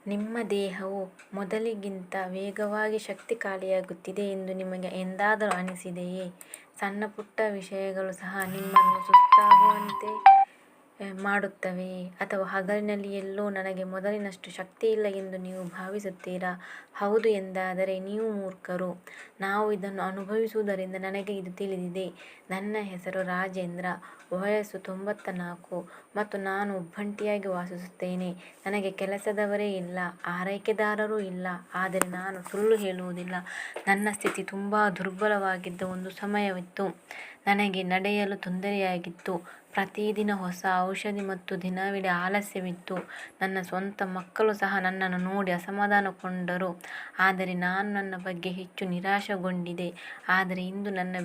ನಿಮ್ಮ ದೇಹವು ಮೊದಲಿಗಿಂತ ವೇಗವಾಗಿ ಶಕ್ತಿ ಖಾಲಿಯಾಗುತ್ತಿದೆ ಎಂದು ನಿಮಗೆ ಎಂದಾದರೂ ಅನಿಸಿದೆಯೇ? ಸಣ್ಣ ಪುಟ್ಟ ವಿಷಯಗಳು ಸಹ ನಿಮ್ಮನ್ನು ಸುಸ್ತಾಗುವಂತೆ ಮಾಡುತ್ತವೆಯೇ? ಅಥವಾ ಹಗಲಿನಲ್ಲಿ ಎಲ್ಲೋ ನನಗೆ ಮೊದಲಿನಷ್ಟು ಶಕ್ತಿ ಇಲ್ಲ ಎಂದು ನೀವು ಭಾವಿಸುತ್ತೀರಾ? ಹೌದು ಎಂದಾದರೆ ನೀವು ಮೂರ್ಖರು. ನಾವು ಇದನ್ನು ಅನುಭವಿಸುವುದರಿಂದ ನನಗೆ ಇದು ತಿಳಿದಿದೆ. ನನ್ನ ಹೆಸರು ರಾಜೇಂದ್ರ, ವಯಸ್ಸು 94 ಮತ್ತು ನಾನು ಒಬ್ಬಂಟಿಯಾಗಿ ವಾಸಿಸುತ್ತೇನೆ. ನನಗೆ ಕೆಲಸದವರೇ ಇಲ್ಲ, ಆರೈಕೆದಾರರೂ ಇಲ್ಲ. ಆದರೆ ನಾನು ಸುಳ್ಳು ಹೇಳುವುದಿಲ್ಲ, ನನ್ನ ಸ್ಥಿತಿ ತುಂಬ ದುರ್ಬಲವಾಗಿದ್ದ ಒಂದು ಸಮಯವಿತ್ತು. ನನಗೆ ನಡೆಯಲು ತೊಂದರೆಯಾಗಿತ್ತು, ಪ್ರತಿದಿನ ಹೊಸ ಔಷಧಿ ಮತ್ತು ದಿನವಿಡೀ ಆಲಸ್ಯವಿತ್ತು. ನನ್ನ ಸ್ವಂತ ಮಕ್ಕಳು ಸಹ ನನ್ನನ್ನು ನೋಡಿ ಅಸಮಾಧಾನಗೊಂಡರು. ಆದರೆ ನಾನು ನನ್ನ ಬಗ್ಗೆ ಹೆಚ್ಚು ನಿರಾಶೆಗೊಂಡಿದ್ದೆ. ಆದರೆ ಇಂದು ನನ್ನ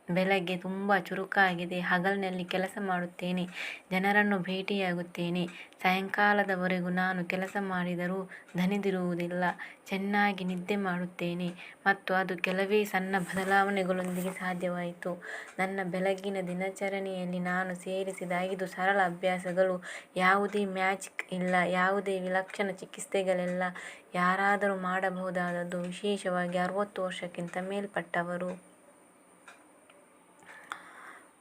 ಬೆಳಗ್ಗೆ ತುಂಬ ಚುರುಕಾಗಿದೆ. ಹಗಲಿನಲ್ಲಿ ಕೆಲಸ ಮಾಡುತ್ತೇನೆ, ಜನರನ್ನು ಭೇಟಿಯಾಗುತ್ತೇನೆ. ಸಾಯಂಕಾಲದವರೆಗೂ ನಾನು ಕೆಲಸ ಮಾಡಿದರೂ ದಣಿದಿರುವುದಿಲ್ಲ. ಚೆನ್ನಾಗಿ ನಿದ್ದೆ ಮಾಡುತ್ತೇನೆ ಮತ್ತು ಅದು ಕೆಲವೇ ಸಣ್ಣ ಬದಲಾವಣೆಗಳೊಂದಿಗೆ ಸಾಧ್ಯವಾಯಿತು. ನನ್ನ ಬೆಳಗಿನ ದಿನಚರಿಯಲ್ಲಿ ನಾನು ಸೇರಿಸಿದ 5 ಸರಳ ಅಭ್ಯಾಸಗಳು. ಯಾವುದೇ ಮ್ಯಾಜಿಕ್ ಇಲ್ಲ, ಯಾವುದೇ ವಿಲಕ್ಷಣ ಚಿಕಿತ್ಸೆಗಳಿಲ್ಲ. ಯಾರಾದರೂ ಮಾಡಬಹುದಾದದ್ದು, ವಿಶೇಷವಾಗಿ 60 ವರ್ಷಕ್ಕಿಂತ ಮೇಲ್ಪಟ್ಟವರು.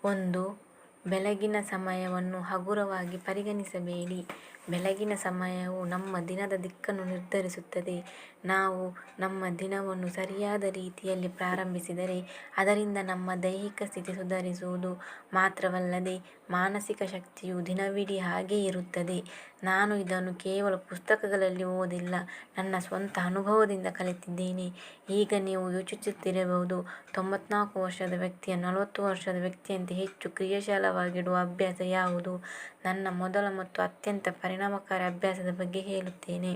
1. ಬೆಳಗಿನ ಸಮಯವನ್ನು ಹಗುರವಾಗಿ ಪರಿಗಣಿಸಬೇಡಿ. ಬೆಳಗಿನ ಸಮಯವು ನಮ್ಮ ದಿನದ ದಿಕ್ಕನ್ನು ನಿರ್ಧರಿಸುತ್ತದೆ. ನಾವು ನಮ್ಮ ದಿನವನ್ನು ಸರಿಯಾದ ರೀತಿಯಲ್ಲಿ ಪ್ರಾರಂಭಿಸಿದರೆ ಅದರಿಂದ ನಮ್ಮ ದೈಹಿಕ ಸ್ಥಿತಿ ಸುಧಾರಿಸುವುದು ಮಾತ್ರವಲ್ಲದೆ ಮಾನಸಿಕ ಶಕ್ತಿಯೂ ದಿನವಿಡೀ ಹಾಗೆಯೇ ಇರುತ್ತದೆ. ನಾನು ಇದನ್ನು ಕೇವಲ ಪುಸ್ತಕಗಳಲ್ಲಿ ಓದಿಲ್ಲ, ನನ್ನ ಸ್ವಂತ ಅನುಭವದಿಂದ ಕಲಿತಿದ್ದೇನೆ. ಈಗ ನೀವು ಯೋಚಿಸುತ್ತಿರಬಹುದು, 94 ವರ್ಷದ ವ್ಯಕ್ತಿಯನ್ನು 40 ವರ್ಷದ ವ್ಯಕ್ತಿಯಂತೆ ಹೆಚ್ಚು ಕ್ರಿಯಾಶೀಲವಾಗಿಡುವ ಅಭ್ಯಾಸ ಯಾವುದು? ನನ್ನ ಮೊದಲ ಮತ್ತು ಅತ್ಯಂತ ಪರಿಣಾಮಕಾರಿ ಅಭ್ಯಾಸದ ಬಗ್ಗೆ ಹೇಳುತ್ತೇನೆ.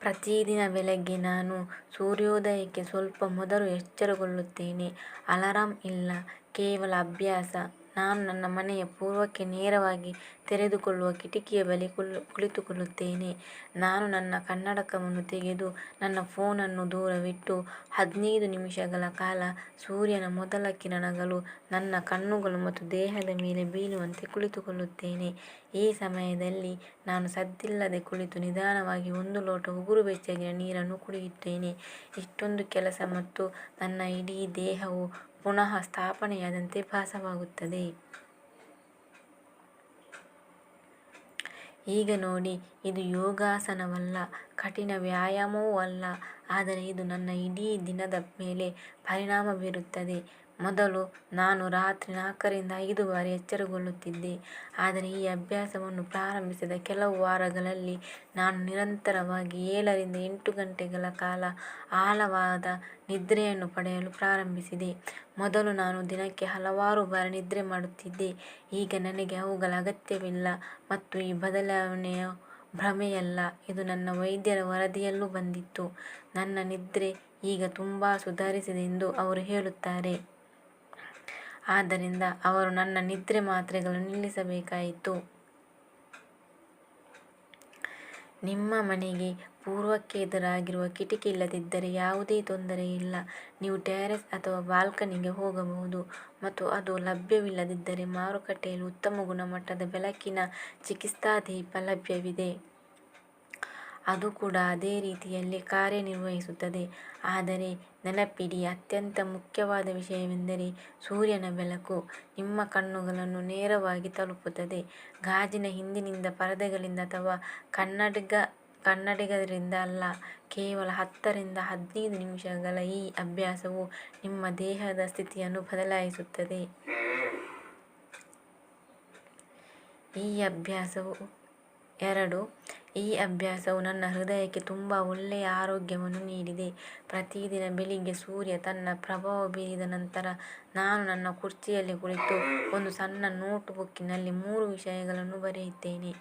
ಪ್ರತಿದಿನ ಬೆಳಗ್ಗೆ ನಾನು ಸೂರ್ಯೋದಯಕ್ಕೆ ಸ್ವಲ್ಪ ಮೊದಲು ಎಚ್ಚರಗೊಳ್ಳುತ್ತೇನೆ. ಅಲಾರಾಂ ಇಲ್ಲ, ಕೇವಲ ಅಭ್ಯಾಸ. ನಾನು ನನ್ನ ಮನೆಯ ಪೂರ್ವಕ್ಕೆ ನೇರವಾಗಿ ತೆರೆದುಕೊಳ್ಳುವ ಕಿಟಕಿಯ ಬಳಿ ಕುಳಿತುಕೊಳ್ಳುತ್ತೇನೆ. ನಾನು ನನ್ನ ಕನ್ನಡಕವನ್ನು ತೆಗೆದು ನನ್ನ ಫೋನನ್ನು ದೂರವಿಟ್ಟು 15 ನಿಮಿಷಗಳ ಕಾಲ ಸೂರ್ಯನ ಮೊದಲ ಕಿರಣಗಳು ನನ್ನ ಕಣ್ಣುಗಳು ಮತ್ತು ದೇಹದ ಮೇಲೆ ಬೀಳುವಂತೆ ಕುಳಿತುಕೊಳ್ಳುತ್ತೇನೆ. ಈ ಸಮಯದಲ್ಲಿ ನಾನು ಸದ್ದಿಲ್ಲದೆ ಕುಳಿತು ನಿಧಾನವಾಗಿ 1 ಲೋಟ ಉಗುರು ಬೆಚ್ಚಗಿನ ನೀರನ್ನು ಕುಡಿಯುತ್ತೇನೆ. ಇಷ್ಟೊಂದು ಕೆಲಸ ಮತ್ತು ನನ್ನ ಇಡೀ ದೇಹವು ಪುನಃ ಸ್ಥಾಪನೆಯಾದಂತೆ ಭಾಸವಾಗುತ್ತದೆ. ಈಗ ನೋಡಿ, ಇದು ಯೋಗಾಸನವಲ್ಲ, ಕಠಿಣ ವ್ಯಾಯಾಮವೂ ಅಲ್ಲ, ಆದರೆ ಇದು ನನ್ನ ಇಡೀ ದಿನದ ಮೇಲೆ ಪರಿಣಾಮ ಬೀರುತ್ತದೆ. ಮೊದಲು ನಾನು ರಾತ್ರಿ 4 ರಿಂದ 5 ಬಾರಿ ಎಚ್ಚರಗೊಳ್ಳುತ್ತಿದ್ದೆ. ಆದರೆ ಈ ಅಭ್ಯಾಸವನ್ನು ಪ್ರಾರಂಭಿಸಿದ ಕೆಲವು ವಾರಗಳಲ್ಲಿ ನಾನು ನಿರಂತರವಾಗಿ 7 ರಿಂದ 8 ಗಂಟೆಗಳ ಕಾಲ ಆಳವಾದ ನಿದ್ರೆಯನ್ನು ಪಡೆಯಲು ಪ್ರಾರಂಭಿಸಿದೆ. ಮೊದಲು ನಾನು ದಿನಕ್ಕೆ ಹಲವಾರು ಬಾರಿ ನಿದ್ರೆ ಮಾಡುತ್ತಿದ್ದೆ. ಈಗ ನನಗೆ ಅವುಗಳ ಅಗತ್ಯವಿಲ್ಲ. ಮತ್ತು ಈ ಬದಲಾವಣೆಯು ಭ್ರಮೆಯಲ್ಲ, ಇದು ನನ್ನ ವೈದ್ಯರ ವರದಿಯಲ್ಲೂ ಬಂದಿತ್ತು. ನನ್ನ ನಿದ್ರೆ ಈಗ ತುಂಬ ಸುಧಾರಿಸಿದೆ ಎಂದು ಅವರು ಹೇಳುತ್ತಾರೆ. ಆದ್ದರಿಂದ ಅವರು ನನ್ನ ನಿದ್ರೆ ಮಾತ್ರೆಗಳನ್ನು ನಿಲ್ಲಿಸಬೇಕಾಯಿತು. ನಿಮ್ಮ ಮನೆಗೆ ಪೂರ್ವಕ್ಕೆ ಎದುರಾಗಿರುವ ಕಿಟಕಿ ಇಲ್ಲದಿದ್ದರೆ ಯಾವುದೇ ತೊಂದರೆಯಿಲ್ಲ. ನೀವು ಟೆರೇಸ್ ಅಥವಾ ಬಾಲ್ಕನಿಗೆ ಹೋಗಬಹುದು. ಮತ್ತು ಅದು ಲಭ್ಯವಿಲ್ಲದಿದ್ದರೆ ಮಾರುಕಟ್ಟೆಯಲ್ಲಿ ಉತ್ತಮ ಗುಣಮಟ್ಟದ ಬೆಳಕಿನ ಚಿಕಿತ್ಸಾ ದೀಪ ಲಭ್ಯವಿದೆ. ಅದು ಕೂಡ ಅದೇ ರೀತಿಯಲ್ಲಿ ಕಾರ್ಯನಿರ್ವಹಿಸುತ್ತದೆ. ಆದರೆ ನೆನಪಿಡಿ, ಅತ್ಯಂತ ಮುಖ್ಯವಾದ ವಿಷಯವೆಂದರೆ ಸೂರ್ಯನ ಬೆಳಕು ನಿಮ್ಮ ಕಣ್ಣುಗಳನ್ನು ನೇರವಾಗಿ ತಲುಪುತ್ತದೆ. ಗಾಜಿನ ಹಿಂದಿನಿಂದ, ಪರದೆಗಳಿಂದ ಅಥವಾ ಕನ್ನಡಿಗರಿಂದ ಅಲ್ಲ. ಕೇವಲ 10 ರಿಂದ 15 ನಿಮಿಷಗಳ ಈ ಅಭ್ಯಾಸವು ನಿಮ್ಮ ದೇಹದ ಸ್ಥಿತಿಯನ್ನು ಬದಲಾಯಿಸುತ್ತದೆ. 2. ಈ ಅಭ್ಯಾಸವು ನನ್ನ ಹೃದಯಕ್ಕೆ ತುಂಬ ಒಳ್ಳೆಯ ಆರೋಗ್ಯವನ್ನು ನೀಡಿದೆ. ಪ್ರತಿದಿನ ಬೆಳಿಗ್ಗೆ ಸೂರ್ಯ ತನ್ನ ಪ್ರಭಾವ ಬೀರಿದ ನಂತರ ನಾನು ನನ್ನ ಕುರ್ಚಿಯಲ್ಲಿ ಕುಳಿತು ಒಂದು ಸಣ್ಣ ನೋಟ್ ಬುಕ್ಕಿನಲ್ಲಿ 3 ವಿಷಯಗಳನ್ನು ಬರೆಯುತ್ತೇನೆ.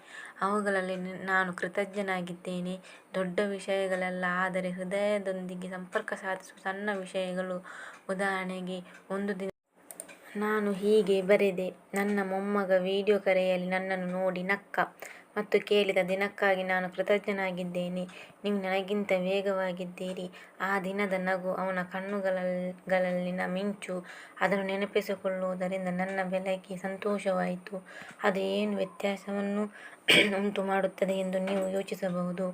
ಅವುಗಳಲ್ಲಿ ನಾನು ಕೃತಜ್ಞನಾಗಿದ್ದೇನೆ. ದೊಡ್ಡ ವಿಷಯಗಳಲ್ಲ, ಆದರೆ ಹೃದಯದೊಂದಿಗೆ ಸಂಪರ್ಕ ಸಾಧಿಸುವ ಸಣ್ಣ ವಿಷಯಗಳು. ಉದಾಹರಣೆಗೆ, ಒಂದು ದಿನ ನಾನು ಹೀಗೆ ಬರೆದೆ. ನನ್ನ ಮೊಮ್ಮಗ ವಿಡಿಯೋ ಕರೆಯಲ್ಲಿ ನನ್ನನ್ನು ನೋಡಿ ನಕ್ಕ ಮತ್ತು ಕೇಳಿದ. ದಿನಕ್ಕಾಗಿ ನಾನು ಕೃತಜ್ಞನಾಗಿದ್ದೇನೆ. ನೀವು ನನಗಿಂತ ವೇಗವಾಗಿದ್ದೀರಿ. ಆ ದಿನದ ನಗು, ಅವನ ಕಣ್ಣುಗಳಲ್ಲಿನ ಮಿಂಚು, ಅದನ್ನು ನೆನಪಿಸಿಕೊಳ್ಳುವುದರಿಂದ ನನ್ನ ಬೆಳಗ್ಗೆ ಸಂತೋಷವಾಯಿತು. ಅದು ಏನು ವ್ಯತ್ಯಾಸವನ್ನು ಉಂಟು ಮಾಡುತ್ತದೆ ಎಂದು ನೀವು ಯೋಚಿಸಬಹುದು.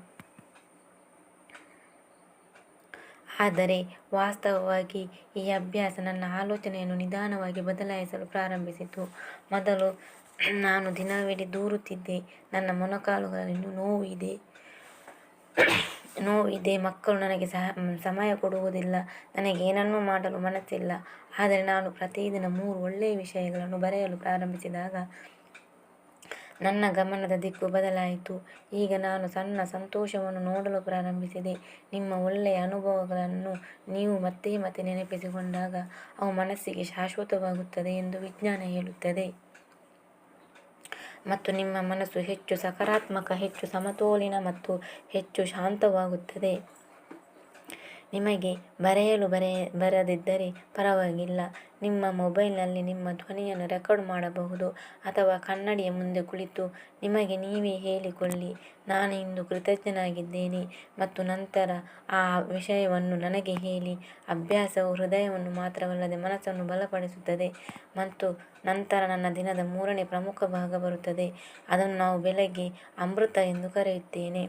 ಆದರೆ ವಾಸ್ತವವಾಗಿ ಈ ಅಭ್ಯಾಸ ನನ್ನ ಆಲೋಚನೆಯನ್ನು ನಿಧಾನವಾಗಿ ಬದಲಾಯಿಸಲು ಪ್ರಾರಂಭಿಸಿತು. ಮೊದಲು ನಾನು ದಿನವಿಡೀ ದೂರುತ್ತಿದ್ದೆ. ನನ್ನ ಮೊಣಕಾಲುಗಳಲ್ಲಿ ನೋವಿದೆ, ಮಕ್ಕಳು ನನಗೆ ಸಮಯ ಕೊಡುವುದಿಲ್ಲ, ನನಗೆ ಏನನ್ನೂ ಮಾಡಲು ಮನಸ್ಸಿಲ್ಲ. ಆದರೆ ನಾನು ಪ್ರತಿದಿನ 3 ಒಳ್ಳೆಯ ವಿಷಯಗಳನ್ನು ಬರೆಯಲು ಪ್ರಾರಂಭಿಸಿದಾಗ ನನ್ನ ಗಮನದ ದಿಕ್ಕು ಬದಲಾಯಿತು. ಈಗ ನಾನು ಸಣ್ಣ ಸಂತೋಷವನ್ನು ನೋಡಲು ಪ್ರಾರಂಭಿಸಿದೆ. ನಿಮ್ಮ ಒಳ್ಳೆಯ ಅನುಭವಗಳನ್ನು ನೀವು ಮತ್ತೆ ಮತ್ತೆ ನೆನಪಿಸಿಕೊಂಡಾಗ ಅವು ಮನಸ್ಸಿಗೆ ಶಾಶ್ವತವಾಗುತ್ತದೆ ಎಂದು ವಿಜ್ಞಾನ ಹೇಳುತ್ತದೆ. ಮತ್ತು ನಿಮ್ಮ ಮನಸ್ಸು ಹೆಚ್ಚು ಸಕಾರಾತ್ಮಕ, ಹೆಚ್ಚು ಸಮತೋಲಿತ ಮತ್ತು ಹೆಚ್ಚು ಶಾಂತವಾಗುತ್ತದೆ. ನಿಮಗೆ ಬರೆಯಲು ಬರದಿದ್ದರೆ ಪರವಾಗಿಲ್ಲ. ನಿಮ್ಮ ಮೊಬೈಲ್ನಲ್ಲಿ ನಿಮ್ಮ ಧ್ವನಿಯನ್ನು ರೆಕಾರ್ಡ್ ಮಾಡಬಹುದು ಅಥವಾ ಕನ್ನಡಿಯ ಮುಂದೆ ಕುಳಿತು ನಿಮಗೆ ನೀವೇ ಹೇಳಿಕೊಳ್ಳಿ, ನಾನು ಇಂದು ಕೃತಜ್ಞನಾಗಿದ್ದೇನೆ, ಮತ್ತು ನಂತರ ಆ ವಿಷಯವನ್ನು ನನಗೆ ಹೇಳಿ. ಅಭ್ಯಾಸವು ಹೃದಯವನ್ನು ಮಾತ್ರವಲ್ಲದೆ ಮನಸ್ಸನ್ನು ಬಲಪಡಿಸುತ್ತದೆ. ಮತ್ತು ನಂತರ ನನ್ನ ದಿನದ 3ನೇ ಪ್ರಮುಖ ಭಾಗ ಬರುತ್ತದೆ. ಅದನ್ನು ನಾವು ಬೆಳಗ್ಗೆ ಅಮೃತ ಎಂದು ಕರೆಯುತ್ತೇನೆ.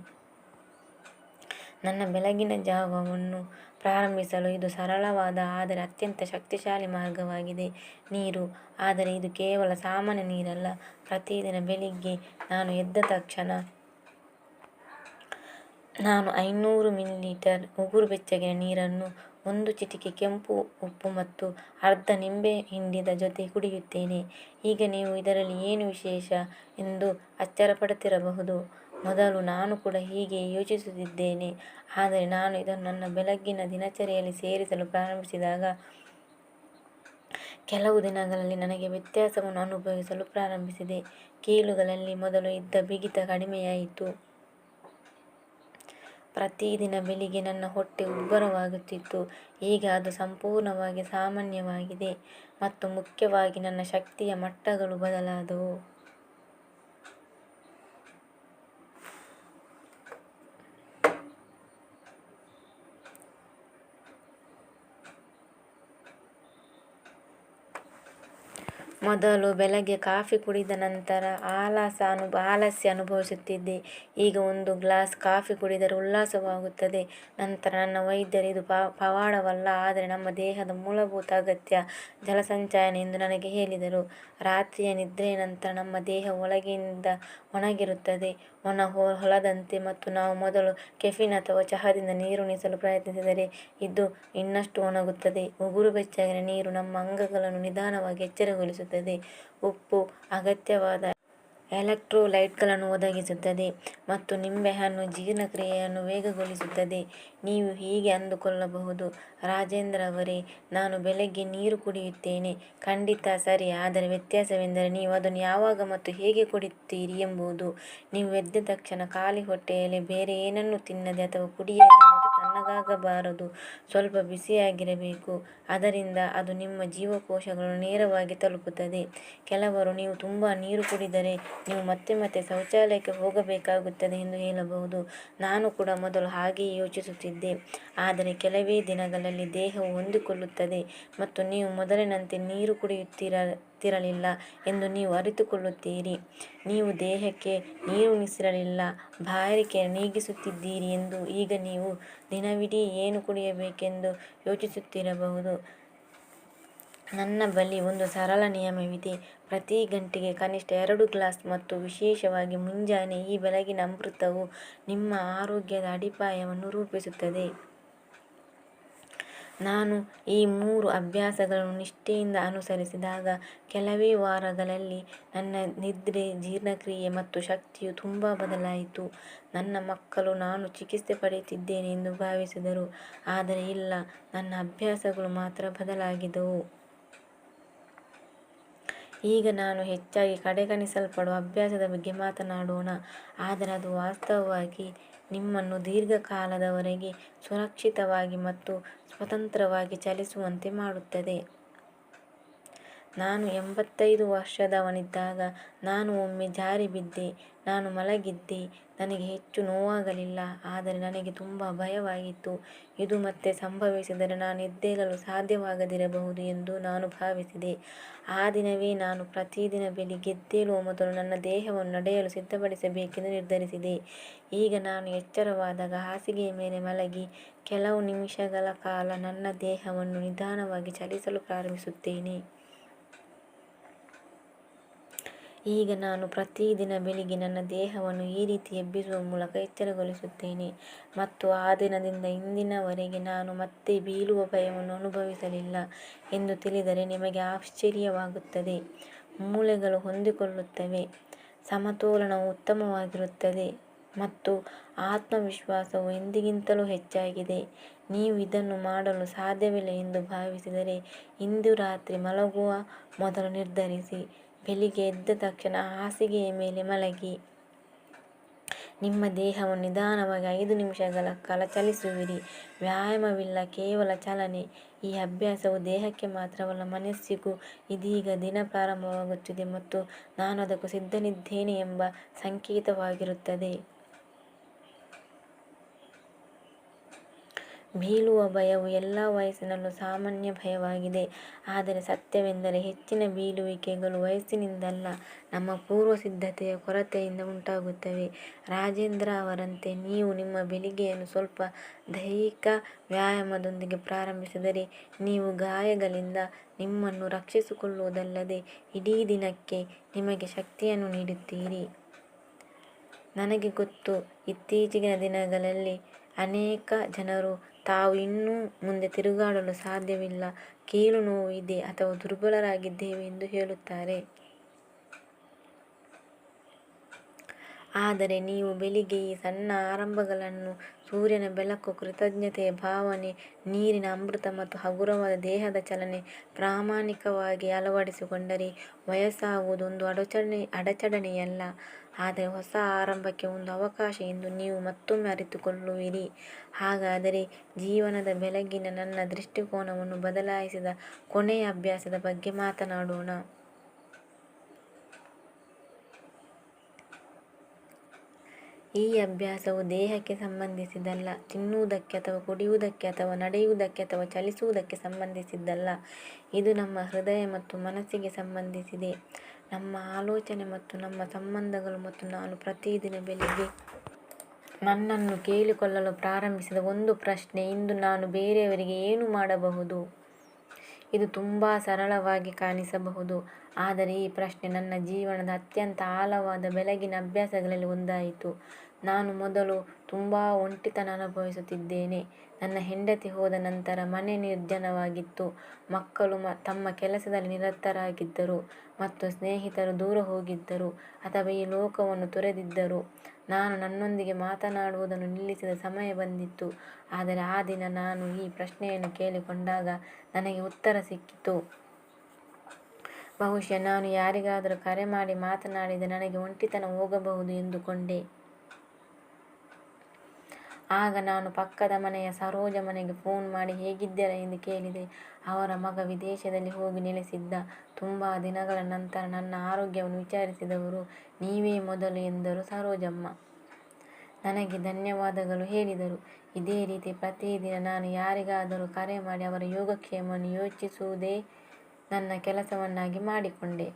ನನ್ನ ಬೆಳಗಿನ ಜಾವವನ್ನು ಪ್ರಾರಂಭಿಸಲು ಇದು ಸರಳವಾದ ಆದರೆ ಅತ್ಯಂತ ಶಕ್ತಿಶಾಲಿ ಮಾರ್ಗವಾಗಿದೆ. ನೀರು. ಆದರೆ ಇದು ಕೇವಲ ಸಾಮಾನ್ಯ ನೀರಲ್ಲ. ಪ್ರತಿದಿನ ಬೆಳಿಗ್ಗೆ ನಾನು ಎದ್ದ ತಕ್ಷಣ ನಾನು 500 ಮಿಲಿಲೀಟರ್ ಉಗುರು ಬೆಚ್ಚಗಿನ ನೀರನ್ನು 1 ಚಿಟಿಕೆ ಕೆಂಪು ಉಪ್ಪು ಮತ್ತು ಅರ್ಧ ನಿಂಬೆ ಹಿಂಡಿದ ಜೊತೆ ಕುಡಿಯುತ್ತೇನೆ. ಈಗ ನೀವು ಇದರಲ್ಲಿ ಏನು ವಿಶೇಷ ಎಂದು ಆಶ್ಚರ್ಯಪಡುತ್ತಿರಬಹುದು. ಮೊದಲು ನಾನು ಕೂಡ ಹೀಗೆಯೇ ಯೋಚಿಸುತ್ತಿದ್ದೇನೆ. ಆದರೆ ನಾನು ಇದನ್ನು ನನ್ನ ಬೆಳಗ್ಗಿನ ದಿನಚರಿಯಲ್ಲಿ ಸೇರಿಸಲು ಪ್ರಾರಂಭಿಸಿದಾಗ ಕೆಲವು ದಿನಗಳಲ್ಲಿ ನನಗೆ ವ್ಯತ್ಯಾಸವನ್ನು ಅನುಭವಿಸಲು ಪ್ರಾರಂಭಿಸಿದೆ. ಕೀಲುಗಳಲ್ಲಿ ಮೊದಲು ಇದ್ದ ಬಿಗಿತ ಕಡಿಮೆಯಾಯಿತು. ಪ್ರತಿದಿನ ಬೆಳಿಗ್ಗೆ ನನ್ನ ಹೊಟ್ಟೆ ಉಬ್ಬರವಾಗುತ್ತಿತ್ತು. ಈಗ ಅದು ಸಂಪೂರ್ಣವಾಗಿ ಸಾಮಾನ್ಯವಾಗಿದೆ. ಮತ್ತು ಮುಖ್ಯವಾಗಿ ನನ್ನ ಶಕ್ತಿಯ ಮಟ್ಟಗಳು ಬದಲಾದವು. ಮೊದಲು ಬೆಳಗ್ಗೆ ಕಾಫಿ ಕುಡಿದ ನಂತರ ಆಲಸ್ಯ ಅನುಭವಿಸುತ್ತಿದ್ದೆ. ಈಗ 1 ಗ್ಲಾಸ್ ಕಾಫಿ ಕುಡಿದರೆ ಉಲ್ಲಾಸವಾಗುತ್ತದೆ. ನಂತರ ನನ್ನ ವೈದ್ಯರು ಇದು ಪವಾಡವಲ್ಲ, ಆದರೆ ನಮ್ಮ ದೇಹದ ಮೂಲಭೂತ ಅಗತ್ಯ ಜಲಸಂಚಯನ ಎಂದು ನನಗೆ ಹೇಳಿದರು. ರಾತ್ರಿಯ ನಿದ್ರೆಯ ನಂತರ ನಮ್ಮ ದೇಹ ಒಳಗಿನಿಂದ ಒಣಗಿರುತ್ತದೆ, ಒಣ ಹೊಲದಂತೆ. ಮತ್ತು ನಾವು ಮೊದಲು ಕೆಫೀನ್ ಅಥವಾ ಚಹಾದಿಂದ ನೀರುಣಿಸಲು ಪ್ರಯತ್ನಿಸಿದರೆ ಇದು ಇನ್ನಷ್ಟು ಒಣಗುತ್ತದೆ. ಉಗುರು ಬೆಚ್ಚಗಿನ ನೀರು ನಮ್ಮ ಅಂಗಗಳನ್ನು ನಿಧಾನವಾಗಿ ಎಚ್ಚರಗೊಳಿಸುತ್ತದೆ. ಉಪ್ಪು ಅಗತ್ಯವಾದ ಎಲೆಕ್ಟ್ರೋಲೈಟ್ಗಳನ್ನು ಒದಗಿಸುತ್ತದೆ ಮತ್ತು ನಿಂಬೆಹಣ್ಣು ಜೀರ್ಣಕ್ರಿಯೆಯನ್ನು ವೇಗಗೊಳಿಸುತ್ತದೆ. ನೀವು ಹೀಗೆ ಅಂದುಕೊಳ್ಳಬಹುದು, ರಾಜೇಂದ್ರ ಅವರೇ, ನಾನು ಬೆಳಗ್ಗೆ ನೀರು ಕುಡಿಯುತ್ತೇನೆ. ಖಂಡಿತ ಸರಿ, ಆದರೆ ವ್ಯತ್ಯಾಸವೆಂದರೆ ನೀವು ಅದನ್ನು ಯಾವಾಗ ಮತ್ತು ಹೇಗೆ ಕುಡಿಯುತ್ತೀರಿ ಎಂಬುದು. ನೀವು ಎದ್ದ ತಕ್ಷಣ ಖಾಲಿ ಹೊಟ್ಟೆಯಲ್ಲಿ ಬೇರೆ ಏನನ್ನೂ ತಿನ್ನದೆ ಅಥವಾ ಕುಡಿಯದೆ ಮತ್ತು ತಣ್ಣಗಾಗಬಾರದು. ಸ್ವಲ್ಪ ಬಿಸಿಯಾಗಿರಬೇಕು. ಅದರಿಂದ ಅದು ನಿಮ್ಮ ಜೀವಕೋಶಗಳನ್ನು ನೇರವಾಗಿ ತಲುಪುತ್ತದೆ. ಕೆಲವರು ನೀವು ತುಂಬಾ ನೀರು ಕುಡಿದರೆ ನೀವು ಮತ್ತೆ ಮತ್ತೆ ಶೌಚಾಲಯಕ್ಕೆ ಹೋಗಬೇಕಾಗುತ್ತದೆ ಎಂದು ಹೇಳಬಹುದು. ನಾನು ಕೂಡ ಮೊದಲು ಹಾಗೆಯೇ ಯೋಚಿಸುತ್ತಿದ್ದೆ. ಆದರೆ ಕೆಲವೇ ದಿನಗಳಲ್ಲಿ ದೇಹವು ಹೊಂದಿಕೊಳ್ಳುತ್ತದೆ ಮತ್ತು ನೀವು ಮೊದಲಿನಂತೆ ನೀರು ಕುಡಿಯುತ್ತಿರಲಿಲ್ಲ ಎಂದು ನೀವು ಅರಿತುಕೊಳ್ಳುತ್ತೀರಿ. ನೀವು ದೇಹಕ್ಕೆ ನೀರುಣಿಸಿರಲಿಲ್ಲ, ಬಾಯಾರಿಕೆಯನ್ನು ನೀಗಿಸುತ್ತಿದ್ದೀರಿ ಎಂದು. ಈಗ ನೀವು ದಿನವಿಡೀ ಏನು ಕುಡಿಯಬೇಕೆಂದು ಯೋಚಿಸುತ್ತಿರಬಹುದು. ನನ್ನ ಬಳಿ ಒಂದು ಸರಳ ನಿಯಮವಿದೆ. ಪ್ರತಿ ಗಂಟೆಗೆ ಕನಿಷ್ಠ 2 ಗ್ಲಾಸ್. ಮತ್ತು ವಿಶೇಷವಾಗಿ ಮುಂಜಾನೆ. ಈ ಬೆಳಗಿನ ಅಮೃತವು ನಿಮ್ಮ ಆರೋಗ್ಯದ ಅಡಿಪಾಯವನ್ನು ರೂಪಿಸುತ್ತದೆ. ನಾನು ಈ 3 ಅಭ್ಯಾಸಗಳನ್ನು ನಿಷ್ಠೆಯಿಂದ ಅನುಸರಿಸಿದಾಗ ಕೆಲವೇ ವಾರಗಳಲ್ಲಿ ನನ್ನ ನಿದ್ರೆ, ಜೀರ್ಣಕ್ರಿಯೆ ಮತ್ತು ಶಕ್ತಿಯು ತುಂಬಾ ಬದಲಾಯಿತು. ನನ್ನ ಮಕ್ಕಳು ನಾನು ಚಿಕಿತ್ಸೆ ಪಡೆಯುತ್ತಿದ್ದೇನೆ ಎಂದು ಭಾವಿಸಿದರು. ಆದರೆ ಇಲ್ಲ, ನನ್ನ ಅಭ್ಯಾಸಗಳು ಮಾತ್ರ ಬದಲಾಗಿದ್ದವು. ಈಗ ನಾನು ಹೆಚ್ಚಾಗಿ ಕಡೆಗಣಿಸಲ್ಪಡುವ ಅಭ್ಯಾಸದ ಬಗ್ಗೆ ಮಾತನಾಡೋಣ, ಆದರೆ ಅದು ವಾಸ್ತವವಾಗಿ ನಿಮ್ಮನ್ನು ದೀರ್ಘಕಾಲದವರೆಗೆ ಸುರಕ್ಷಿತವಾಗಿ ಮತ್ತು ಸ್ವತಂತ್ರವಾಗಿ ಚಲಿಸುವಂತೆ ಮಾಡುತ್ತದೆ. ನಾನು 85 ವರ್ಷದವನಿದ್ದಾಗ ನಾನು ಒಮ್ಮೆ ಜಾರಿ ಬಿದ್ದೆ. ನಾನು ಮಲಗಿದ್ದೆ. ನನಗೆ ಹೆಚ್ಚು ನೋವಾಗಲಿಲ್ಲ, ಆದರೆ ನನಗೆ ತುಂಬ ಭಯವಾಗಿತ್ತು. ಇದು ಮತ್ತೆ ಸಂಭವಿಸಿದರೆ ನಾನು ಎದ್ದೇಳಲು ಸಾಧ್ಯವಾಗದಿರಬಹುದು ಎಂದು ನಾನು ಭಾವಿಸಿದೆ. ಆ ದಿನವೇ ನಾನು ಪ್ರತಿದಿನ ಬೆಳಿಗ್ಗೆ ಎದ್ದೇಳುವ ಮೊದಲು ನನ್ನ ದೇಹವನ್ನು ನಡೆಯಲು ಸಿದ್ಧಪಡಿಸಬೇಕೆಂದು ನಿರ್ಧರಿಸಿದೆ. ಈಗ ನಾನು ಎಚ್ಚರವಾದಾಗ ಹಾಸಿಗೆಯ ಮೇಲೆ ಮಲಗಿ ಕೆಲವು ನಿಮಿಷಗಳ ಕಾಲ ನನ್ನ ದೇಹವನ್ನು ನಿಧಾನವಾಗಿ ಚಲಿಸಲು ಪ್ರಾರಂಭಿಸುತ್ತೇನೆ. ಈಗ ನಾನು ಪ್ರತಿದಿನ ಬೆಳಿಗ್ಗೆ ನನ್ನ ದೇಹವನ್ನು ಈ ರೀತಿ ಎಬ್ಬಿಸುವ ಮೂಲಕ ಎಚ್ಚರಗೊಳಿಸುತ್ತೇನೆ ಮತ್ತು ಆ ದಿನದಿಂದ ಇಂದಿನವರೆಗೆ ನಾನು ಮತ್ತೆ ಬೀಳುವ ಭಯವನ್ನು ಅನುಭವಿಸಲಿಲ್ಲ ಎಂದು ತಿಳಿದರೆ ನಿಮಗೆ ಆಶ್ಚರ್ಯವಾಗುತ್ತದೆ. ಮೂಳೆಗಳು ಹೊಂದಿಕೊಳ್ಳುತ್ತವೆ, ಸಮತೋಲನವು ಉತ್ತಮವಾಗಿರುತ್ತದೆ ಮತ್ತು ಆತ್ಮವಿಶ್ವಾಸವು ಎಂದಿಗಿಂತಲೂ ಹೆಚ್ಚಾಗಿದೆ. ನೀವು ಇದನ್ನು ಮಾಡಲು ಸಾಧ್ಯವಿಲ್ಲ ಎಂದು ಭಾವಿಸಿದರೆ ಇಂದು ರಾತ್ರಿ ಮಲಗುವ ಮೊದಲು ನಿರ್ಧರಿಸಿ, ಬೆಳಿಗ್ಗೆ ಎದ್ದ ತಕ್ಷಣ ಹಾಸಿಗೆಯ ಮೇಲೆ ಮಲಗಿ ನಿಮ್ಮ ದೇಹವನ್ನು ನಿಧಾನವಾಗಿ 5 ನಿಮಿಷಗಳ ಕಾಲ ಚಲಿಸುವಿರಿ. ವ್ಯಾಯಾಮವಿಲ್ಲ, ಕೇವಲ ಚಲನೆ. ಈ ಅಭ್ಯಾಸವು ದೇಹಕ್ಕೆ ಮಾತ್ರವಲ್ಲ, ಮನಸ್ಸಿಗೂ ಇದೀಗ ದಿನ ಪ್ರಾರಂಭವಾಗುತ್ತಿದೆ ಮತ್ತು ನಾನು ಅದಕ್ಕೂ ಸಿದ್ಧನಿದ್ದೇನೆ ಎಂಬ ಸಂಕೇತವಾಗಿರುತ್ತದೆ. ಬೀಳುವ ಭಯವು ಎಲ್ಲ ವಯಸ್ಸಿನಲ್ಲೂ ಸಾಮಾನ್ಯ ಭಯವಾಗಿದೆ. ಆದರೆ ಸತ್ಯವೆಂದರೆ ಹೆಚ್ಚಿನ ಬೀಳುವಿಕೆಗಳು ವಯಸ್ಸಿನಿಂದಲ್ಲ, ನಮ್ಮ ಪೂರ್ವಸಿದ್ಧತೆಯ ಕೊರತೆಯಿಂದ ಉಂಟಾಗುತ್ತವೆ. ರಾಜೇಂದ್ರ ಅವರಂತೆ ನೀವು ನಿಮ್ಮ ಬೆಳಿಗ್ಗೆಯನ್ನು ಸ್ವಲ್ಪ ದೈಹಿಕ ವ್ಯಾಯಾಮದೊಂದಿಗೆ ಪ್ರಾರಂಭಿಸಿದರೆ ನೀವು ಗಾಯಗಳಿಂದ ನಿಮ್ಮನ್ನು ರಕ್ಷಿಸಿಕೊಳ್ಳುವುದಲ್ಲದೆ ಇಡೀ ದಿನಕ್ಕೆ ನಿಮಗೆ ಶಕ್ತಿಯನ್ನು ನೀಡುತ್ತೀರಿ. ನನಗೆ ಗೊತ್ತು, ಇತ್ತೀಚಿನ ದಿನಗಳಲ್ಲಿ ಅನೇಕ ಜನರು ತಾವು ಇನ್ನು ಮುಂದೆ ತಿರುಗಾಡಲು ಸಾಧ್ಯವಿಲ್ಲ, ಕೀಲು ನೋವು ಇದೆ ಅಥವಾ ದುರ್ಬಲರಾಗಿದ್ದೇವೆ ಎಂದು ಹೇಳುತ್ತಾರೆ. ಆದರೆ ನೀವು ಬೆಳಿಗ್ಗೆ ಈ ಸಣ್ಣ ಆರಂಭಗಳನ್ನು ಸೂರ್ಯನ ಬೆಳಕು, ಕೃತಜ್ಞತೆಯ ಭಾವನೆ, ನೀರಿನ ಅಮೃತ ಮತ್ತು ಹಗುರವಾದ ದೇಹದ ಚಲನೆ ಪ್ರಾಮಾಣಿಕವಾಗಿ ಅಳವಡಿಸಿಕೊಂಡರೆ ವಯಸ್ಸಾಗುವುದು ಒಂದು ಅಡಚಣೆಯಲ್ಲ, ಆದರೆ ಹೊಸ ಆರಂಭಕ್ಕೆ ಒಂದು ಅವಕಾಶ ಎಂದು ನೀವು ಮತ್ತೊಮ್ಮೆ ಅರಿತುಕೊಳ್ಳುವಿರಿ. ಹಾಗಾದರೆ ಜೀವನದ ಬೆಳಗಿನ ನನ್ನ ದೃಷ್ಟಿಕೋನವನ್ನು ಬದಲಾಯಿಸಿದ ಕೊನೆಯ ಅಭ್ಯಾಸದ ಬಗ್ಗೆ ಮಾತನಾಡೋಣ. ಈ ಅಭ್ಯಾಸವು ದೇಹಕ್ಕೆ ಸಂಬಂಧಿಸಿದ್ದಲ್ಲ, ತಿನ್ನುವುದಕ್ಕೆ ಅಥವಾ ಕುಡಿಯುವುದಕ್ಕೆ ಅಥವಾ ನಡೆಯುವುದಕ್ಕೆ ಅಥವಾ ಚಲಿಸುವುದಕ್ಕೆ ಸಂಬಂಧಿಸಿದ್ದಲ್ಲ. ಇದು ನಮ್ಮ ಹೃದಯ ಮತ್ತು ಮನಸ್ಸಿಗೆ ಸಂಬಂಧಿಸಿದೆ, ನಮ್ಮ ಆಲೋಚನೆ ಮತ್ತು ನಮ್ಮ ಸಂಬಂಧಗಳು. ಮತ್ತು ನಾನು ಪ್ರತಿದಿನ ಬೆಳಿಗ್ಗೆ ನನ್ನನ್ನು ಕೇಳಿಕೊಳ್ಳಲು ಪ್ರಾರಂಭಿಸಿದ ಒಂದು ಪ್ರಶ್ನೆ, ಇಂದು ನಾನು ಬೇರೆಯವರಿಗೆ ಏನು ಮಾಡಬಹುದು? ಇದು ತುಂಬ ಸರಳವಾಗಿ ಕಾಣಿಸಬಹುದು, ಆದರೆ ಈ ಪ್ರಶ್ನೆ ನನ್ನ ಜೀವನದ ಅತ್ಯಂತ ಆಳವಾದ ಬೆಳಗಿನ ಅಭ್ಯಾಸಗಳಲ್ಲಿ ಒಂದಾಯಿತು. ನಾನು ಮೊದಲು ತುಂಬ ಒಂಟಿತನ ಅನುಭವಿಸುತ್ತಿದ್ದೇನೆ. ನನ್ನ ಹೆಂಡತಿ ಹೋದ ನಂತರ ಮನೆ ನಿರ್ಜನವಾಗಿತ್ತು, ಮಕ್ಕಳು ತಮ್ಮ ಕೆಲಸದಲ್ಲಿ ನಿರತರಾಗಿದ್ದರು ಮತ್ತು ಸ್ನೇಹಿತರು ದೂರ ಹೋಗಿದ್ದರು ಅಥವಾ ಈ ಲೋಕವನ್ನು ತೊರೆದಿದ್ದರು. ನಾನು ನನ್ನೊಂದಿಗೆ ಮಾತನಾಡುವುದನ್ನು ನಿಲ್ಲಿಸಿದ ಸಮಯ ಬಂದಿತ್ತು. ಆದರೆ ಆ ದಿನ ನಾನು ಈ ಪ್ರಶ್ನೆಯನ್ನು ಕೇಳಿಕೊಂಡಾಗ ನನಗೆ ಉತ್ತರ ಸಿಕ್ಕಿತು. ಬಹುಶಃ ನಾನು ಯಾರಿಗಾದರೂ ಕರೆ ಮಾಡಿ ಮಾತನಾಡಿದರೆ ನನಗೆ ಒಂಟಿತನ ಹೋಗಬಹುದು ಎಂದುಕೊಂಡೆ. ಆಗ ನಾನು ಪಕ್ಕದ ಮನೆಯ ಸರೋಜ ಮನೆಗೆ ಫೋನ್ ಮಾಡಿ ಹೇಗಿದ್ದೀರಾ ಎಂದು ಕೇಳಿದೆ. ಅವರ ಮಗ ವಿದೇಶದಲ್ಲಿ ಹೋಗಿ ನೆಲೆಸಿದ್ದ. ತುಂಬ ದಿನಗಳ ನಂತರ ನನ್ನ ಆರೋಗ್ಯವನ್ನು ವಿಚಾರಿಸಿದವರು. ನೀವೇ ಮೊದಲು ಎಂದರು ಸರೋಜಮ್ಮ. ನನಗೆ ಧನ್ಯವಾದಗಳು ಹೇಳಿದರು. ಇದೇ ರೀತಿ ಪ್ರತಿದಿನ ನಾನು ಯಾರಿಗಾದರೂ ಕರೆ ಮಾಡಿ ಅವರ ಯೋಗಕ್ಷೇಮವನ್ನು ಯೋಚಿಸುವುದೇ ನನ್ನ ಕೆಲಸವನ್ನಾಗಿ ಮಾಡಿಕೊಂಡೆ.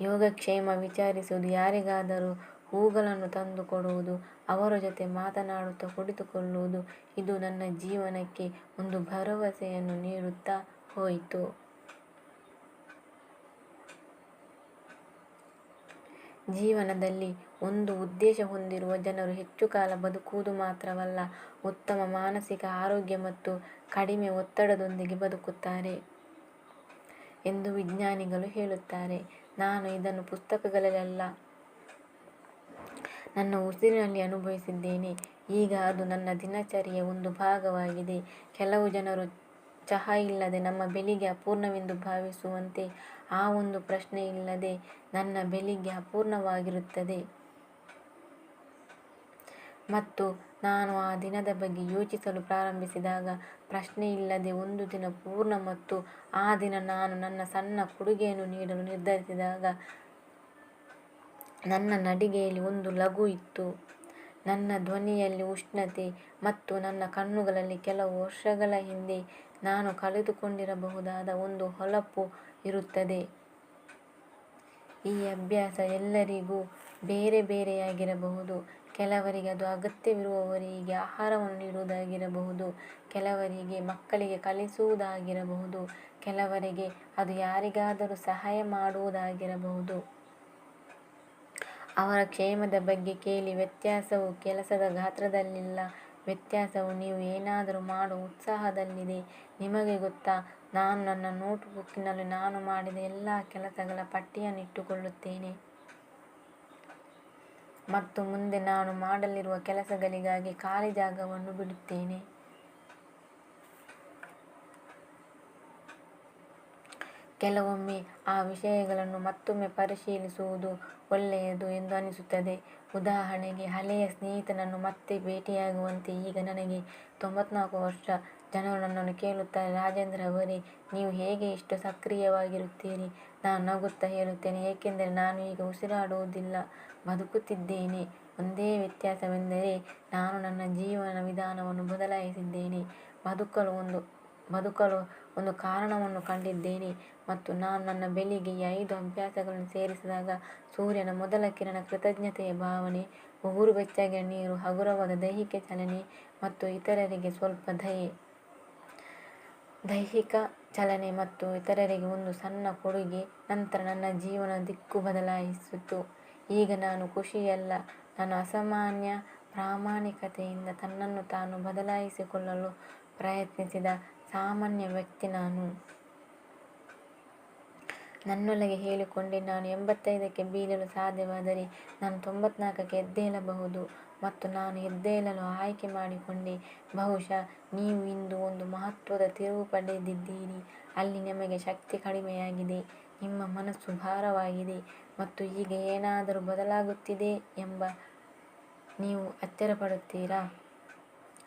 ಯೋಗಕ್ಷೇಮ ವಿಚಾರಿಸುವುದು, ಯಾರಿಗಾದರೂ ಹೂಗಳನ್ನು ತಂದು ಕೊಡುವುದು, ಅವರ ಜೊತೆ ಮಾತನಾಡುತ್ತಾ ಕುಳಿತುಕೊಳ್ಳುವುದು, ಇದು ನನ್ನ ಜೀವನಕ್ಕೆ ಒಂದು ಭರವಸೆಯನ್ನು ನೀಡುತ್ತಾ ಹೋಯಿತು. ಜೀವನದಲ್ಲಿ ಒಂದು ಉದ್ದೇಶ ಹೊಂದಿರುವ ಜನರು ಹೆಚ್ಚು ಕಾಲ ಬದುಕುವುದು ಮಾತ್ರವಲ್ಲ, ಉತ್ತಮ ಮಾನಸಿಕ ಆರೋಗ್ಯ ಮತ್ತು ಕಡಿಮೆ ಒತ್ತಡದೊಂದಿಗೆ ಬದುಕುತ್ತಾರೆ ಎಂದು ವಿಜ್ಞಾನಿಗಳು ಹೇಳುತ್ತಾರೆ. ನಾನು ಇದನ್ನು ಪುಸ್ತಕಗಳಲ್ಲ, ನನ್ನ ಉಸಿರಿನಲ್ಲಿ ಅನುಭವಿಸಿದ್ದೇನೆ. ಈಗ ಅದು ನನ್ನ ದಿನಚರಿಯ ಒಂದು ಭಾಗವಾಗಿದೆ. ಕೆಲವು ಜನರು ಚಹಾ ಇಲ್ಲದೆ ನಮ್ಮ ಬೆಳಿಗ್ಗೆ ಅಪೂರ್ಣವೆಂದು ಭಾವಿಸುವಂತೆ, ಆ ಒಂದು ಪ್ರಶ್ನೆ ಇಲ್ಲದೆ ನನ್ನ ಬೆಳಿಗ್ಗೆ ಅಪೂರ್ಣವಾಗಿರುತ್ತದೆ. ಮತ್ತು ನಾನು ಆ ದಿನದ ಬಗ್ಗೆ ಯೋಚಿಸಲು ಪ್ರಾರಂಭಿಸಿದಾಗ ಪ್ರಶ್ನೆಯಿಲ್ಲದೆ ಒಂದು ದಿನ ಪೂರ್ಣ. ಮತ್ತು ಆ ದಿನ ನಾನು ನನ್ನ ಸಣ್ಣ ಕೊಡುಗೆಯನ್ನು ನೀಡಲು ನಿರ್ಧರಿಸಿದಾಗ ನನ್ನ ನಡಿಗೆಯಲ್ಲಿ ಒಂದು ಲಘು ಇತ್ತು, ನನ್ನ ಧ್ವನಿಯಲ್ಲಿ ಉಷ್ಣತೆ, ಮತ್ತು ನನ್ನ ಕಣ್ಣುಗಳಲ್ಲಿ ಕೆಲವು ವರ್ಷಗಳ ಹಿಂದೆ ನಾನು ಕಳೆದುಕೊಂಡಿರಬಹುದಾದ ಒಂದು ಹೊಳಪು ಇರುತ್ತದೆ. ಈ ಅಭ್ಯಾಸ ಎಲ್ಲರಿಗೂ ಬೇರೆ ಬೇರೆಯಾಗಿರಬಹುದು. ಕೆಲವರಿಗೆ ಅದು ಅಗತ್ಯವಿರುವವರಿಗೆ ಆಹಾರವನ್ನು ನೀಡುವುದಾಗಿರಬಹುದು, ಕೆಲವರಿಗೆ ಮಕ್ಕಳಿಗೆ ಕಲಿಸುವುದಾಗಿರಬಹುದು, ಕೆಲವರಿಗೆ ಅದು ಯಾರಿಗಾದರೂ ಸಹಾಯ ಮಾಡುವುದಾಗಿರಬಹುದು. ಅವರ ಕ್ಷೇಮದ ಬಗ್ಗೆ ಕೇಳಿ. ವ್ಯತ್ಯಾಸವು ಕೆಲಸದ ಗಾತ್ರದಲ್ಲಿಲ್ಲ, ವ್ಯತ್ಯಾಸವು ನೀವು ಏನಾದರೂ ಮಾಡುವ ಉತ್ಸಾಹದಲ್ಲಿದೆ. ನಿಮಗೆ ಗೊತ್ತಾ, ನಾನು ನನ್ನ ನೋಟ್ಬುಕ್ಕಿನಲ್ಲಿ ನಾನು ಮಾಡಿದ ಎಲ್ಲ ಕೆಲಸಗಳ ಪಟ್ಟಿಯನ್ನು ಇಟ್ಟುಕೊಳ್ಳುತ್ತೇನೆ ಮತ್ತು ಮುಂದೆ ನಾನು ಮಾಡಲಿರುವ ಕೆಲಸಗಳಿಗಾಗಿ ಖಾಲಿ ಜಾಗವನ್ನು ಬಿಡುತ್ತೇನೆ. ಕೆಲವೊಮ್ಮೆ ಆ ವಿಷಯಗಳನ್ನು ಮತ್ತೊಮ್ಮೆ ಪರಿಶೀಲಿಸುವುದು ಒಳ್ಳೆಯದು ಎಂದು ಅನಿಸುತ್ತದೆ. ಉದಾಹರಣೆಗೆ, ಹಳೆಯ ಸ್ನೇಹಿತನನ್ನು ಮತ್ತೆ ಭೇಟಿಯಾಗುವಂತೆ. ಈಗ ನನಗೆ 94 ವರ್ಷ. ಜನರು ನನ್ನನ್ನು ಕೇಳುತ್ತಾರೆ, ರಾಜೇಂದ್ರ ಅವರೇ, ನೀವು ಹೇಗೆ ಇಷ್ಟು ಸಕ್ರಿಯವಾಗಿರುತ್ತೀರಿ? ನಾನು ನಗುತ್ತಾ ಹೇಳುತ್ತೇನೆ, ಏಕೆಂದರೆ ನಾನು ಈಗ ಉಸಿರಾಡುವುದಿಲ್ಲ, ಬದುಕುತ್ತಿದ್ದೇನೆ. ಒಂದೇ ವ್ಯತ್ಯಾಸವೆಂದರೆ ನಾನು ನನ್ನ ಜೀವನ ವಿಧಾನವನ್ನು ಬದಲಾಯಿಸಿದ್ದೇನೆ, ಬದುಕಲು ಒಂದು ಕಾರಣವನ್ನು ಕಂಡಿದ್ದೇನೆ. ಮತ್ತು ನಾನು ನನ್ನ ಬೆಳಿಗ್ಗೆ ಈ 5 ಅಭ್ಯಾಸಗಳನ್ನು ಸೇರಿಸಿದಾಗ ಸೂರ್ಯನ ಮೊದಲ ಕಿರಣ, ಕೃತಜ್ಞತೆಯ ಭಾವನೆ, ಉಗುರು ಬೆಚ್ಚಗಿನ ನೀರು, ಹಗುರವಾದ ದೈಹಿಕ ಚಲನೆ ಮತ್ತು ಇತರರಿಗೆ ಸ್ವಲ್ಪ ದೈಹಿಕ ಚಲನೆ ಮತ್ತು ಇತರರಿಗೆ ಒಂದು ಸಣ್ಣ ಕೊಡುಗೆ, ನಂತರ ನನ್ನ ಜೀವನ ದಿಕ್ಕು ಬದಲಾಯಿಸಿತು. ಈಗ ನಾನು ಖುಷಿಯಲ್ಲ, ನಾನು ಅಸಾಮಾನ್ಯ ಪ್ರಾಮಾಣಿಕತೆಯಿಂದ ತನ್ನನ್ನು ತಾನು ಬದಲಾಯಿಸಿಕೊಳ್ಳಲು ಪ್ರಯತ್ನಿಸಿದ ಸಾಮಾನ್ಯ ವ್ಯಕ್ತಿ ನಾನು. ನನ್ನೊಳಗೆ ಹೇಳಿಕೊಂಡೆ, ನಾನು 85ಕ್ಕೆ ಬೀಳಲು ಸಾಧ್ಯವಾದರೆ ನಾನು 94ಕ್ಕೆ ಎದ್ದೇಳಬಹುದು. ಮತ್ತು ನಾನು ಎದ್ದೇಳಲು ಆಯ್ಕೆ ಮಾಡಿಕೊಂಡೆ. ಬಹುಶಃ ನೀವು ಇಂದು ಒಂದು ಮಹತ್ವದ ತಿರುವು ಪಡೆದಿದ್ದೀರಿ. ಅಲ್ಲಿ ನಿಮಗೆ ಶಕ್ತಿ ಕಡಿಮೆಯಾಗಿದೆ, ನಿಮ್ಮ ಮನಸ್ಸು ಭಾರವಾಗಿದೆ, ಮತ್ತು ಈಗ ಏನಾದರೂ ಬದಲಾಗುತ್ತಿದೆ ಎಂದು ನೀವು ಆಶ್ಚರ್ಯಪಡುತ್ತೀರಾ?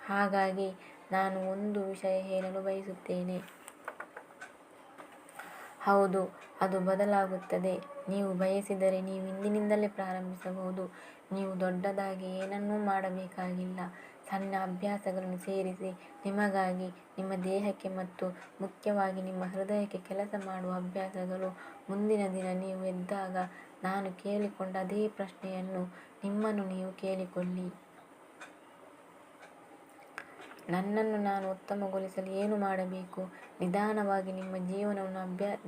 ಹಾಗಾಗಿ ನಾನು ಒಂದು ವಿಷಯ ಹೇಳಲು ಬಯಸುತ್ತೇನೆ. ಹೌದು, ಅದು ಬದಲಾಗುತ್ತದೆ. ನೀವು ಬಯಸಿದರೆ ನೀವು ಇಂದಿನಿಂದಲೇ ಪ್ರಾರಂಭಿಸಬಹುದು. ನೀವು ದೊಡ್ಡದಾಗಿ ಏನನ್ನೂ ಮಾಡಬೇಕಾಗಿಲ್ಲ. ಸಣ್ಣ ಅಭ್ಯಾಸಗಳನ್ನು ಸೇರಿಸಿ, ನಿಮಗಾಗಿ, ನಿಮ್ಮ ದೇಹಕ್ಕೆ ಮತ್ತು ಮುಖ್ಯವಾಗಿ ನಿಮ್ಮ ಹೃದಯಕ್ಕೆ ಕೆಲಸ ಮಾಡುವ ಅಭ್ಯಾಸಗಳು. ಮುಂದಿನ ದಿನ ನೀವು ಎದ್ದಾಗ ನಾನು ಕೇಳಿಕೊಂಡ ಅದೇ ಪ್ರಶ್ನೆಯನ್ನು ನಿಮ್ಮನ್ನು ನೀವು ಕೇಳಿಕೊಳ್ಳಿ. ನನ್ನನ್ನು ನಾನು ಉತ್ತಮಗೊಳಿಸಲು ಏನು ಮಾಡಬೇಕು? ನಿಧಾನವಾಗಿ ನಿಮ್ಮ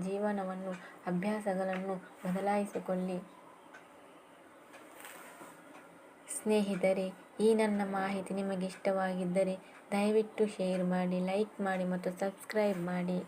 ಜೀವನವನ್ನು ಅಭ್ಯಾಸಗಳನ್ನು ಬದಲಾಯಿಸಿಕೊಳ್ಳಿ. ಸ್ನೇಹಿತರೆ, ಈ ನನ್ನ ಮಾಹಿತಿ ನಿಮಗೆ ಇಷ್ಟವಾಗಿದ್ದರೆ ದಯವಿಟ್ಟು ಶೇರ್ ಮಾಡಿ, ಲೈಕ್ ಮಾಡಿ ಮತ್ತು ಸಬ್ಸ್ಕ್ರೈಬ್ ಮಾಡಿ.